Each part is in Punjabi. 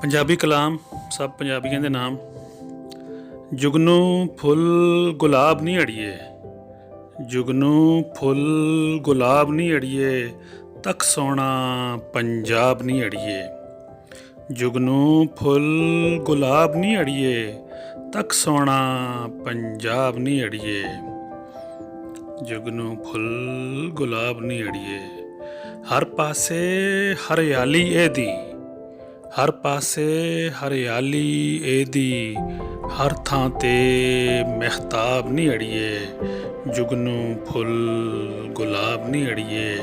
ਪੰਜਾਬੀ ਕਲਾਮ ਸਭ ਪੰਜਾਬੀਆਂ ਦੇ ਨਾਮ। ਜੁਗਨੂ ਫੁੱਲ ਗੁਲਾਬ ਨਹੀਂ ਅੜੀਏ, ਜੁਗਨੂ ਫੁੱਲ ਗੁਲਾਬ ਨਹੀਂ ਅੜੀਏ, ਤੱਕ ਸੋਹਣਾ ਪੰਜਾਬ ਨਹੀਂ ਅੜੀਏ। ਜੁਗਨੂ ਫੁੱਲ ਗੁਲਾਬ ਨਹੀਂ ਅੜੀਏ, ਤੱਕ ਸੋਹਣਾ ਪੰਜਾਬ ਨਹੀਂ ਅੜੀਏ। ਜੁਗਨੂ ਫੁੱਲ ਗੁਲਾਬ ਨਹੀਂ ਅੜੀਏ। ਹਰ ਪਾਸੇ ਹਰਿਆਲੀ ਇਹਦੀ, ਹਰ ਪਾਸੇ ਹਰਿਆਲੀ ਇਹਦੀ, ਹਰ ਥਾਂ ਤੇ ਮਹਿਤਾਬ ਨਹੀਂ ਅੜੀਏ। ਜੁਗਨੂ ਫੁੱਲ ਗੁਲਾਬ ਨਹੀਂ ਅੜੀਏ,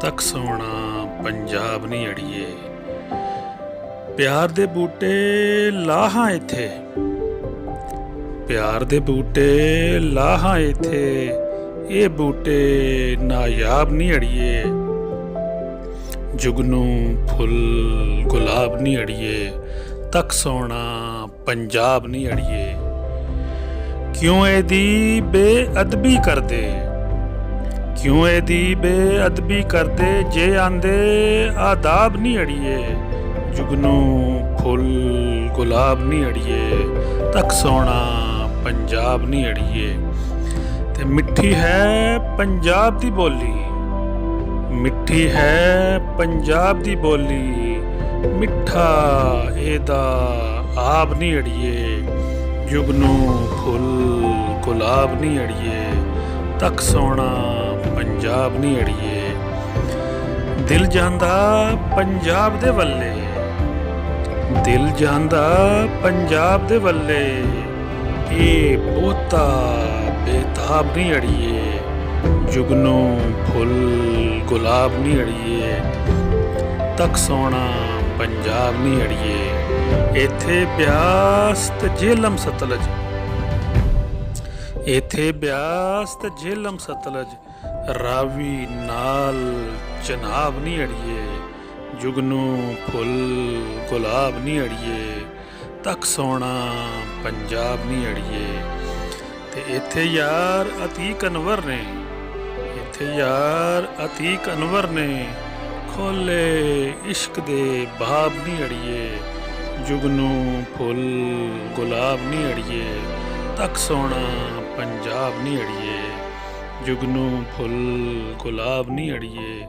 ਤੱਕ ਸੋਹਣਾ ਪੰਜਾਬ ਨਹੀਂ ਅੜੀਏ। ਪਿਆਰ ਦੇ ਬੂਟੇ ਲਾਹਾਂ ਇੱਥੇ, ਪਿਆਰ ਦੇ ਬੂਟੇ ਲਾਹਾਂ ਇੱਥੇ, ਇਹ ਬੂਟੇ ਨਾਯਾਬ ਨਹੀਂ ਅੜੀਏ। ਜੁਗਨੂ ਫੁੱਲ ਗੁਲਾਬ ਨਹੀਂ ਅੜੀਏ, ਤੱਕ ਸੋਹਣਾ ਪੰਜਾਬ ਨਹੀਂ ਅੜੀਏ। ਕਿਉਂ ਇਹਦੀ ਬੇਅਦਬੀ ਕਰਦੇ, ਕਿਉਂ ਇਹਦੀ ਬੇਅਦਬੀ ਕਰਦੇ, ਜੇ ਆਂਦੇ ਆਦਾਬ ਨਹੀਂ ਅੜੀਏ। ਜੁਗਨੂ ਫੁੱਲ ਗੁਲਾਬ ਨਹੀਂ ਅੜੀਏ, ਤੱਕ ਸੋਹਣਾ ਪੰਜਾਬ ਨਹੀਂ ਅੜੀਏ। ਤੇ ਮਿੱਠੀ ਹੈ ਪੰਜਾਬ ਦੀ ਬੋਲੀ, ਮਿੱਠੀ ਹੈ ਪੰਜਾਬ ਦੀ ਬੋਲੀ, ਮਿੱਠਾ ਇਹਦਾ ਆਬ ਨਹੀਂ ਅੜੀਏ। ਜੁਗਨੂ ਫੁੱਲ ਗੁਲਾਬ ਨਹੀਂ ਅੜੀਏ, ਤੱਕ ਸੋਹਣਾ ਪੰਜਾਬ ਨਹੀਂ ਅੜੀਏ। ਦਿਲ ਜਾਂਦਾ ਪੰਜਾਬ ਦੇ ਵੱਲੇ, ਦਿਲ ਜਾਂਦਾ ਪੰਜਾਬ ਦੇ ਵੱਲੇ, ਇਹ ਬਹੁਤਾ ਬੇਤਾਬ ਨਹੀਂ ਅੜੀਏ। ਜੁਗਨੂ ਫੁੱਲ ਗੁਲਾਬ ਨਹੀਂ ਅੜੀਏ, ਤੱਕ ਸੋਹਣਾ ਪੰਜਾਬ ਨਹੀਂ ਅੜੀਏ। ਇੱਥੇ ਬਿਆਸ ਤੇ ਜੇਹਲਮ ਸਤਲੁਜ, ਇੱਥੇ ਬਿਆਸ ਤੇ ਜੇਹਲਮ ਸਤਲੁਜ, ਰਾਵੀ ਨਾਲ ਚਨਾਬ ਨਹੀਂ ਅੜੀਏ। ਜੁਗਨੂ ਫੁੱਲ ਗੁਲਾਬ ਨਹੀਂ ਅੜੀਏ, ਤੱਕ ਸੋਹਣਾ ਪੰਜਾਬ ਨਹੀਂ ਅੜੀਏ। ਤੇ ਇੱਥੇ ਯਾਰ ਅਤੀਕ ਅਨਵਰ ਨੇ, ਇੱਥੇ ਯਾਰ ਅਤੀਕ ਅਨਵਰ ਨੇ, ਖੋਲੇ ਇਸ਼ਕ ਦੇ ਬਾਬ ਨਹੀਂ ਅੜੀਏ। ਜੁਗਨੂ ਫੁੱਲ ਗੁਲਾਬ ਨਹੀਂ ਅੜੀਏ, ਤੱਕ ਸੋਹਣਾ ਪੰਜਾਬ ਨਹੀਂ ਅੜੀਏ। ਜੁਗਨੂ ਫੁੱਲ ਗੁਲਾਬ ਨਹੀਂ ਅੜੀਏ,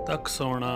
ਤੱਕ ਸੋਹਣਾ